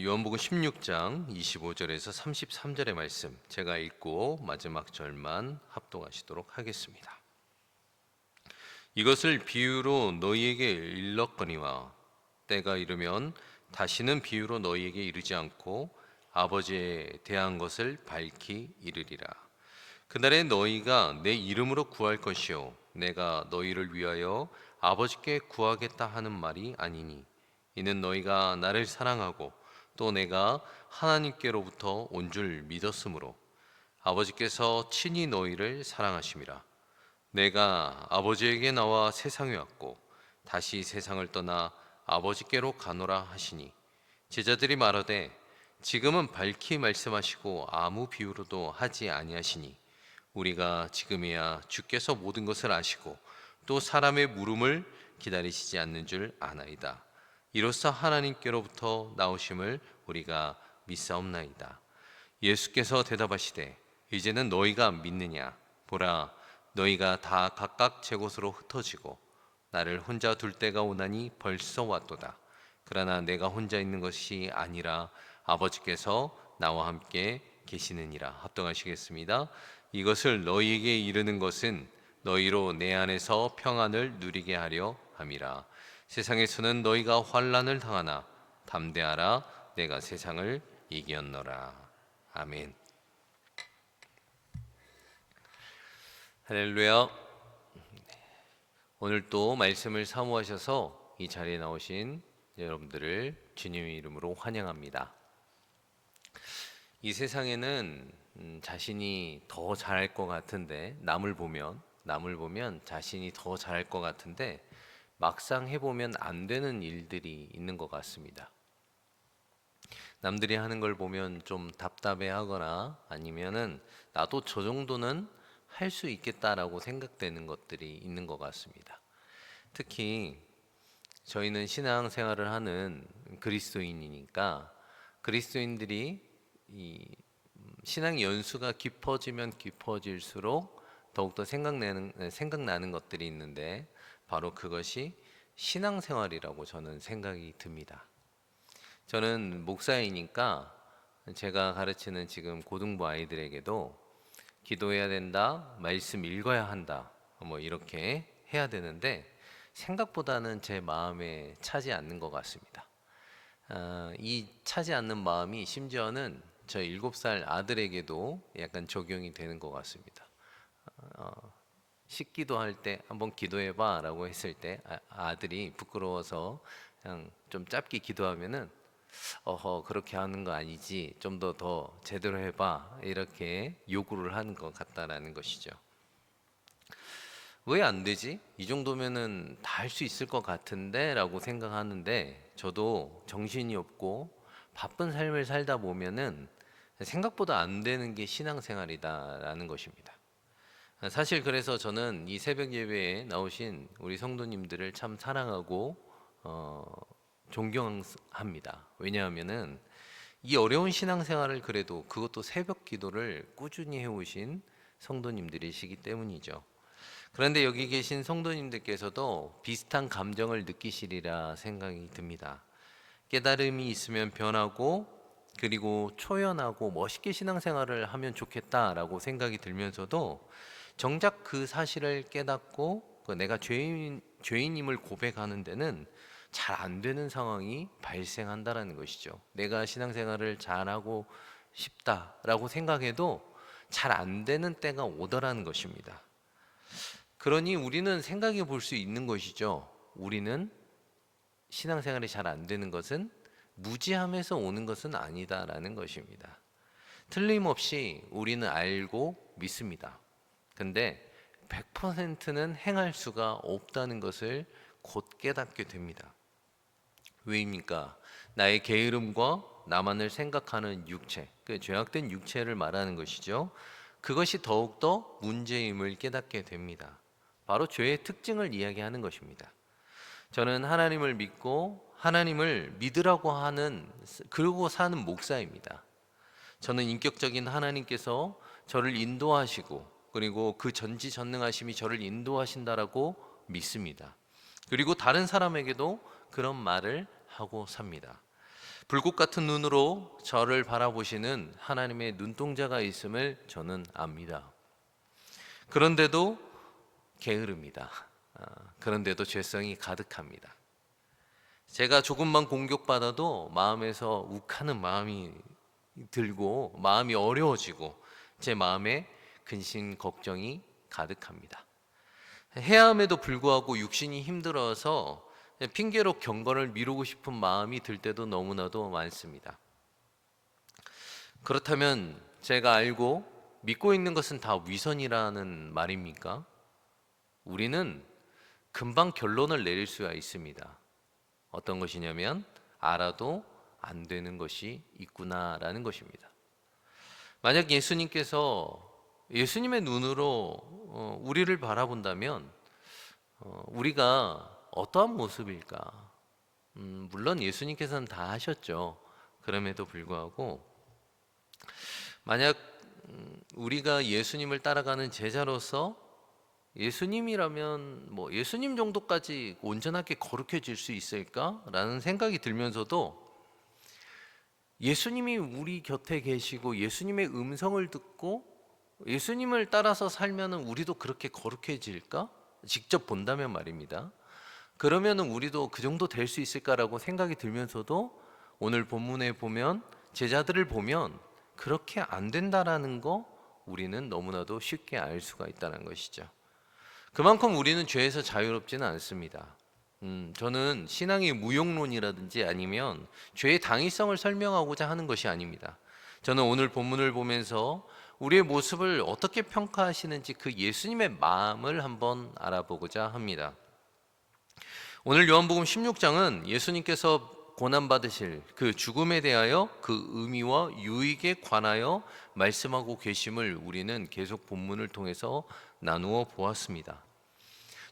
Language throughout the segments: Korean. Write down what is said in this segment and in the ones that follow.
요한복음 16장 25절에서 33절의 말씀 제가 읽고 마지막 절만 합독하시도록 하겠습니다. 이것을 비유로 너희에게 일렀거니와 때가 이르면 다시는 비유로 너희에게 이르지 않고 아버지에 대한 것을 밝히 이르리라. 그날에 너희가 내 이름으로 구할 것이요 내가 너희를 위하여 아버지께 구하겠다 하는 말이 아니니 이는 너희가 나를 사랑하고 또 내가 하나님께로부터 온 줄 믿었으므로 아버지께서 친히 너희를 사랑하심이라. 내가 아버지에게 나와 세상에 왔고 다시 세상을 떠나 아버지께로 가노라 하시니 제자들이 말하되 지금은 밝히 말씀하시고 아무 비유로도 하지 아니하시니 우리가 지금이야 주께서 모든 것을 아시고 또 사람의 물음을 기다리시지 않는 줄 아나이다. 이로써 하나님께로부터 나오심을 우리가 믿사옵나이다. 예수께서 대답하시되 이제는 너희가 믿느냐? 보라, 너희가 다 각각 제 곳으로 흩어지고 나를 혼자 둘 때가 오나니 벌써 왔도다. 그러나 내가 혼자 있는 것이 아니라 아버지께서 나와 함께 계시느니라. 합동하시겠습니다. 이것을 너희에게 이르는 것은 너희로 내 안에서 평안을 누리게 하려 함이라. 세상에서는 너희가 환난을 당하나 담대하라. 내가 세상을 이겼노라. 아멘. 할렐루야. 오늘 또 말씀을 사모하셔서 이 자리에 나오신 여러분들을 주님의 이름으로 환영합니다. 이 세상에는 자신이 더 잘할 것 같은데 남을 보면 자신이 더 잘할 것 같은데 막상 해보면 안 되는 일들이 있는 것 같습니다. 남들이 하는 걸 보면 좀 답답해하거나 아니면은 나도 저 정도는 할 수 있겠다라고 생각되는 것들이 있는 것 같습니다. 특히 저희는 신앙생활을 하는 그리스도인이니까 그리스도인들이 이 신앙 연수가 깊어지면 깊어질수록 더욱더 생각나는 것들이 있는데 바로 그것이 신앙생활이라고 저는 생각이 듭니다. 저는 목사이니까 제가 가르치는 지금 고등부 아이들에게도 기도해야 된다, 말씀 읽어야 한다, 뭐 이렇게 해야 되는데 생각보다는 제 마음에 차지 않는 것 같습니다. 이 차지 않는 마음이 심지어는 저 7살 아들에게도 약간 적용이 되는 것 같습니다. 식기도 할 때 한번 기도해봐 라고 했을 때 아들이 부끄러워서 그냥 좀 짧게 기도하면은 그렇게 하는 거 아니지, 좀 더 제대로 해봐, 이렇게 요구를 하는 것 같다라는 것이죠. 왜 안 되지? 이 정도면은 다 할 수 있을 것 같은데 라고 생각하는데 저도 정신이 없고 바쁜 삶을 살다 보면은 생각보다 안 되는 게 신앙생활이다라는 것입니다. 사실 그래서 저는 이 새벽 예배에 나오신 우리 성도님들을 참 사랑하고 존경합니다. 왜냐하면은 이 어려운 신앙생활을 그래도 그것도 새벽 기도를 꾸준히 해오신 성도님들이시기 때문이죠. 그런데 여기 계신 성도님들께서도 비슷한 감정을 느끼시리라 생각이 듭니다. 깨달음이 있으면 변하고 그리고 초연하고 멋있게 신앙생활을 하면 좋겠다라고 생각이 들면서도 정작 그 사실을 깨닫고 내가 죄인임을 고백하는 데는 잘 안 되는 상황이 발생한다라는 것이죠. 내가 신앙생활을 잘하고 싶다라고 생각해도 잘 안 되는 때가 오더라는 것입니다. 그러니 우리는 생각해 볼 수 있는 것이죠. 우리는 신앙생활이 잘 안 되는 것은 무지함에서 오는 것은 아니다라는 것입니다. 틀림없이 우리는 알고 믿습니다. 근데 100%는 행할 수가 없다는 것을 곧 깨닫게 됩니다. 왜입니까? 나의 게으름과 나만을 생각하는 육체, 그 죄악된 육체를 말하는 것이죠. 그것이 더욱더 문제임을 깨닫게 됩니다. 바로 죄의 특징을 이야기하는 것입니다. 저는 하나님을 믿고 하나님을 믿으라고 하는, 그러고 사는 목사입니다. 저는 인격적인 하나님께서 저를 인도하시고 그리고 그 전지전능하심이 저를 인도하신다라고 믿습니다. 그리고 다른 사람에게도 그런 말을 하고 삽니다. 불꽃 같은 눈으로 저를 바라보시는 하나님의 눈동자가 있음을 저는 압니다. 그런데도 게으릅니다. 그런데도 죄성이 가득합니다. 제가 조금만 공격받아도 마음에서 욱하는 마음이 들고 마음이 어려워지고 제 마음에 근심 걱정이 가득합니다. 해야 함에도 불구하고 육신이 힘들어서 핑계로 경건을 미루고 싶은 마음이 들 때도 너무나도 많습니다. 그렇다면 제가 알고 믿고 있는 것은 다 위선이라는 말입니까? 우리는 금방 결론을 내릴 수가 있습니다. 어떤 것이냐면 알아도 안 되는 것이 있구나라는 것입니다. 만약 예수님의 눈으로 우리를 바라본다면 우리가 어떠한 모습일까? 물론 예수님께서는 다 하셨죠. 그럼에도 불구하고 만약 우리가 예수님을 따라가는 제자로서 예수님이라면 예수님 정도까지 온전하게 거룩해질 수 있을까라는 생각이 들면서도 예수님이 우리 곁에 계시고 예수님의 음성을 듣고 예수님을 따라서 살면은 우리도 그렇게 거룩해질까? 직접 본다면 말입니다. 그러면은 우리도 그 정도 될 수 있을까라고 생각이 들면서도 오늘 본문에 보면 제자들을 보면 그렇게 안 된다라는 거 우리는 너무나도 쉽게 알 수가 있다는 것이죠. 그만큼 우리는 죄에서 자유롭지는 않습니다. 저는 신앙의 무용론이라든지 아니면 죄의 당위성을 설명하고자 하는 것이 아닙니다. 저는 오늘 본문을 보면서 우리의 모습을 어떻게 평가하시는지 그 예수님의 마음을 한번 알아보고자 합니다. 오늘 요한복음 16장은 예수님께서 고난받으실 그 죽음에 대하여 그 의미와 유익에 관하여 말씀하고 계심을 우리는 계속 본문을 통해서 나누어 보았습니다.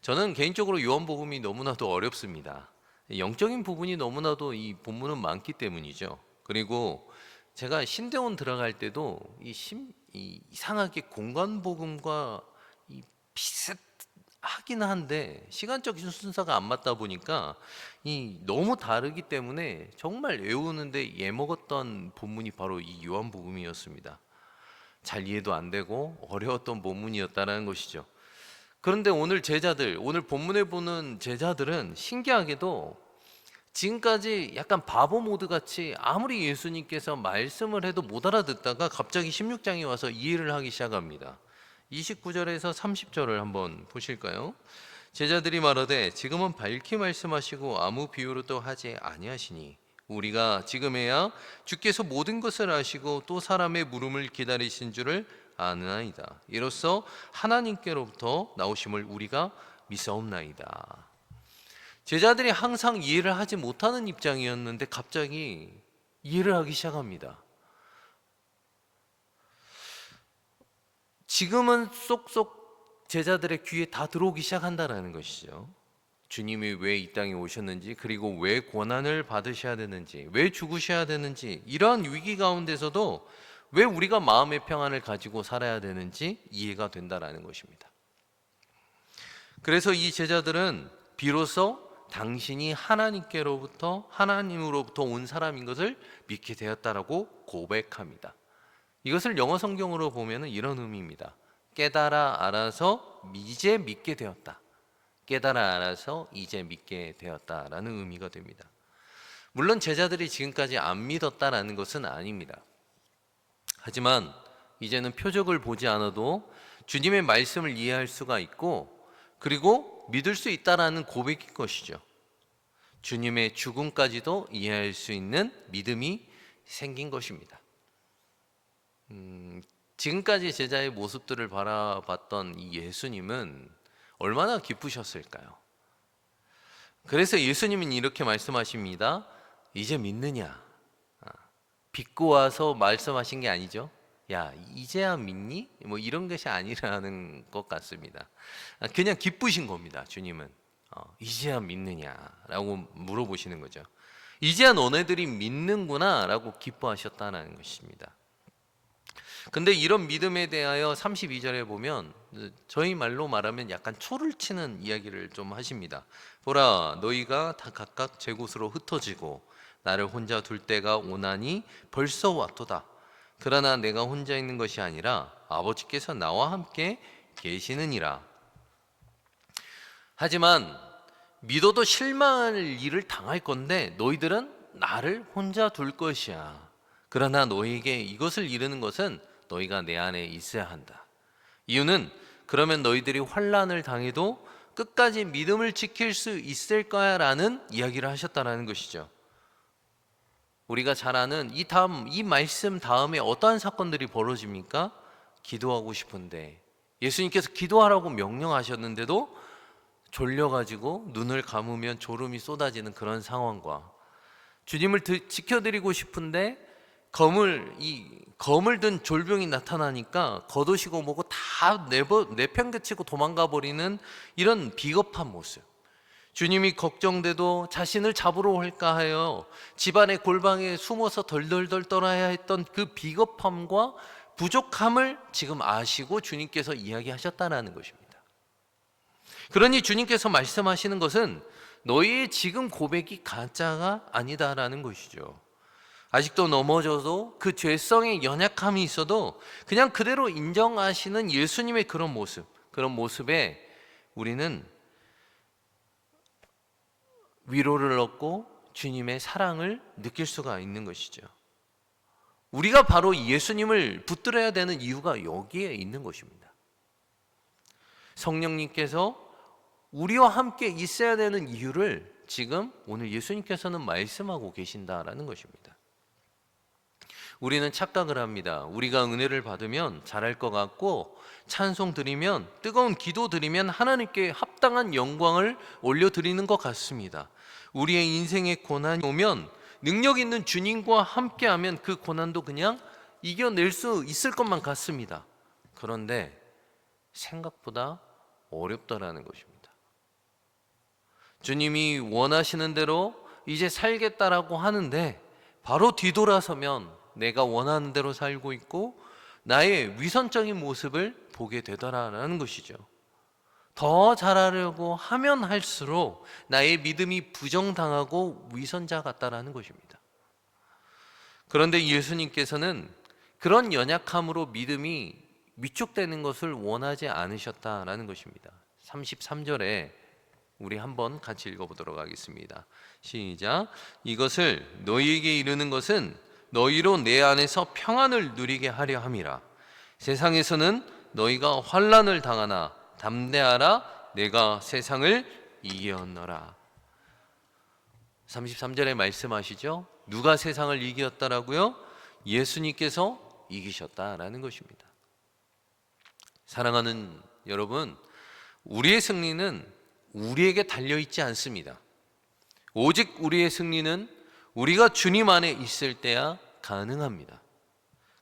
저는 개인적으로 요한복음이 너무나도 어렵습니다. 영적인 부분이 너무나도 이 본문은 많기 때문이죠. 그리고 제가 신대원 들어갈 때도 이상하게 공간복음과 비슷하긴 한데 시간적인 순서가 안 맞다 보니까 너무 다르기 때문에 정말 외우는데 예먹었던 본문이 바로 이 요한복음이었습니다. 잘 이해도 안 되고 어려웠던 본문이었다는 것이죠. 그런데 오늘 본문에 보는 제자들은 신기하게도 지금까지 약간 바보 모드 같이 아무리 예수님께서 말씀을 해도 못 알아듣다가 갑자기 16장에 와서 이해를 하기 시작합니다. 29절에서 30절을 한번 보실까요? 제자들이 말하되 지금은 밝히 말씀하시고 아무 비유로도 하지 아니하시니 우리가 지금에야 주께서 모든 것을 아시고 또 사람의 물음을 기다리신 줄을 아나이다. 이로써 하나님께로부터 나오심을 우리가 믿사옵나이다. 제자들이 항상 이해를 하지 못하는 입장이었는데 갑자기 이해를 하기 시작합니다. 지금은 쏙쏙 제자들의 귀에 다 들어오기 시작한다는 것이죠. 주님이 왜 이 땅에 오셨는지, 그리고 왜 고난을 받으셔야 되는지, 왜 죽으셔야 되는지, 이러한 위기 가운데서도 왜 우리가 마음의 평안을 가지고 살아야 되는지 이해가 된다라는 것입니다. 그래서 이 제자들은 비로소 당신이 하나님으로부터 온 사람인 것을 믿게 되었다라고 고백합니다. 이것을 영어 성경으로 보면 이런 의미입니다. 깨달아 알아서 이제 믿게 되었다. 깨달아 알아서 이제 믿게 되었다라는 의미가 됩니다. 물론 제자들이 지금까지 안 믿었다라는 것은 아닙니다. 하지만 이제는 표적을 보지 않아도 주님의 말씀을 이해할 수가 있고 그리고 믿을 수 있다라는 고백인 것이죠. 주님의 죽음까지도 이해할 수 있는 믿음이 생긴 것입니다. 지금까지 제자의 모습들을 바라봤던 이 예수님은 얼마나 기쁘셨을까요? 그래서 예수님은 이렇게 말씀하십니다. 이제 믿느냐? 빚고 와서 말씀하신 게 아니죠. 야, 이제야 믿니? 이런 것이 아니라는 것 같습니다. 그냥 기쁘신 겁니다. 주님은 이제야 믿느냐라고 물어보시는 거죠. 이제야 너네들이 믿는구나 라고 기뻐하셨다는 것입니다. 근데 이런 믿음에 대하여 32절에 보면 저희 말로 말하면 약간 초를 치는 이야기를 좀 하십니다. 보라, 너희가 다 각각 제 곳으로 흩어지고 나를 혼자 둘 때가 오나니 벌써 왔도다. 그러나 내가 혼자 있는 것이 아니라 아버지께서 나와 함께 계시느니라. 하지만 믿어도 실망할 일을 당할 건데 너희들은 나를 혼자 둘 것이야. 그러나 너희에게 이것을 이루는 것은 너희가 내 안에 있어야 한다. 이유는 그러면 너희들이 환난을 당해도 끝까지 믿음을 지킬 수 있을 거야 라는 이야기를 하셨다는 것이죠. 우리가 잘 아는 이 말씀 다음에 어떠한 사건들이 벌어집니까? 기도하고 싶은데 예수님께서 기도하라고 명령하셨는데도 졸려가지고 눈을 감으면 졸음이 쏟아지는 그런 상황과 주님을 지켜드리고 싶은데 검을 든 졸병이 나타나니까 겉옷이고 뭐고 다 내팽개치고 도망가 버리는 이런 비겁한 모습. 주님이 걱정돼도 자신을 잡으러 올까 하여 집안의 골방에 숨어서 덜덜덜 떨어야 했던 그 비겁함과 부족함을 지금 아시고 주님께서 이야기하셨다는 것입니다. 그러니 주님께서 말씀하시는 것은 너희의 지금 고백이 가짜가 아니다라는 것이죠. 아직도 넘어져도 그 죄성의 연약함이 있어도 그냥 그대로 인정하시는 예수님의 그런 모습에 우리는 위로를 얻고 주님의 사랑을 느낄 수가 있는 것이죠. 우리가 바로 예수님을 붙들어야 되는 이유가 여기에 있는 것입니다. 성령님께서 우리와 함께 있어야 되는 이유를 지금 오늘 예수님께서는 말씀하고 계신다라는 것입니다. 우리는 착각을 합니다. 우리가 은혜를 받으면 잘할 것 같고 찬송 드리면 뜨거운 기도 드리면 하나님께 합당한 영광을 올려드리는 것 같습니다. 우리의 인생의 고난이 오면 능력 있는 주님과 함께하면 그 고난도 그냥 이겨낼 수 있을 것만 같습니다. 그런데 생각보다 어렵다라는 것입니다. 주님이 원하시는 대로 이제 살겠다라고 하는데 바로 뒤돌아서면 내가 원하는 대로 살고 있고 나의 위선적인 모습을 보게 되더라라는 것이죠. 더 잘하려고 하면 할수록 나의 믿음이 부정당하고 위선자 같다라는 것입니다. 그런데 예수님께서는 그런 연약함으로 믿음이 위축되는 것을 원하지 않으셨다라는 것입니다. 33절에 우리 한번 같이 읽어보도록 하겠습니다. 시작. 이것을 너희에게 이르는 것은 너희로 내 안에서 평안을 누리게 하려 함이라. 세상에서는 너희가 환난을 당하나 담대하라. 내가 세상을 이겼노라. 33절에 말씀하시죠. 누가 세상을 이겼다라고요? 예수님께서 이기셨다라는 것입니다. 사랑하는 여러분, 우리의 승리는 우리에게 달려있지 않습니다. 오직 우리의 승리는 우리가 주님 안에 있을 때야 가능합니다.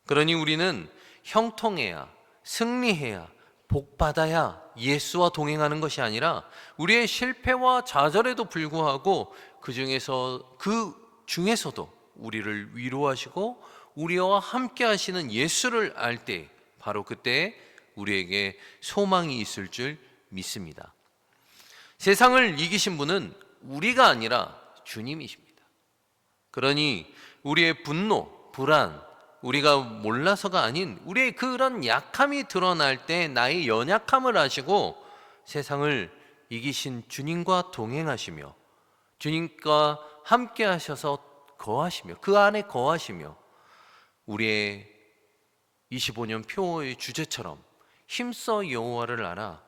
그러니 우리는 형통해야, 승리해야, 복받아야 예수와 동행하는 것이 아니라 우리의 실패와 좌절에도 불구하고 그 중에서도 우리를 위로하시고 우리와 함께 하시는 예수를 알 때 바로 그때 우리에게 소망이 있을 줄 믿습니다. 세상을 이기신 분은 우리가 아니라 주님이십니다. 그러니 우리의 분노, 불안, 우리가 몰라서가 아닌 우리의 그런 약함이 드러날 때 나의 연약함을 아시고 세상을 이기신 주님과 동행하시며 주님과 함께 하셔서 거하시며 그 안에 거하시며 우리의 25년 표어의 주제처럼 힘써 여호와를 알아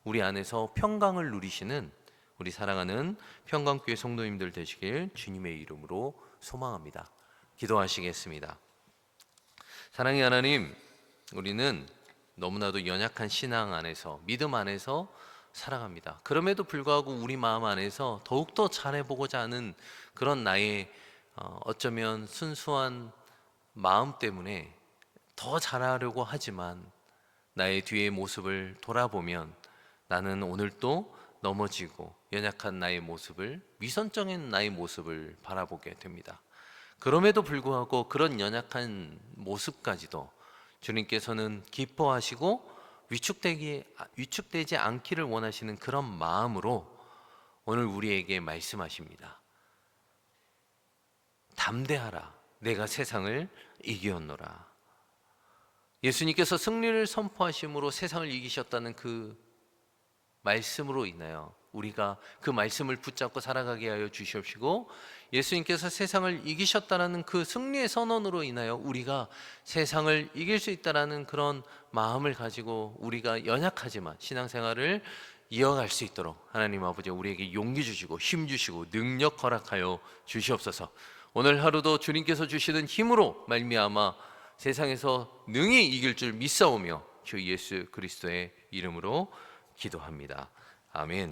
우리 안에서 평강을 누리시는 우리 사랑하는 평강교회 성도님들 되시길 주님의 이름으로 소망합니다. 기도하시겠습니다. 사랑의 하나님, 우리는 너무나도 연약한 신앙 안에서 믿음 안에서 살아갑니다. 그럼에도 불구하고 우리 마음 안에서 더욱더 잘해보고자 하는 그런 나의 어쩌면 순수한 마음 때문에 더 잘하려고 하지만 나의 뒤의 모습을 돌아보면 나는 오늘 또 넘어지고 연약한 나의 모습을, 위선적인 나의 모습을 바라보게 됩니다. 그럼에도 불구하고 그런 연약한 모습까지도 주님께서는 기뻐하시고 위축되지 않기를 원하시는 그런 마음으로 오늘 우리에게 말씀하십니다. 담대하라, 내가 세상을 이기었노라. 예수님께서 승리를 선포하심으로 세상을 이기셨다는 그 말씀으로 인하여 우리가 그 말씀을 붙잡고 살아가게 하여 주시옵시고, 예수님께서 세상을 이기셨다는 그 승리의 선언으로 인하여 우리가 세상을 이길 수 있다는 그런 마음을 가지고 우리가 연약하지만 신앙생활을 이어갈 수 있도록 하나님 아버지 우리에게 용기 주시고 힘 주시고 능력 허락하여 주시옵소서. 오늘 하루도 주님께서 주시는 힘으로 말미암아 세상에서 능히 이길 줄 믿사오며 주 예수 그리스도의 이름으로 기도합니다. 아멘.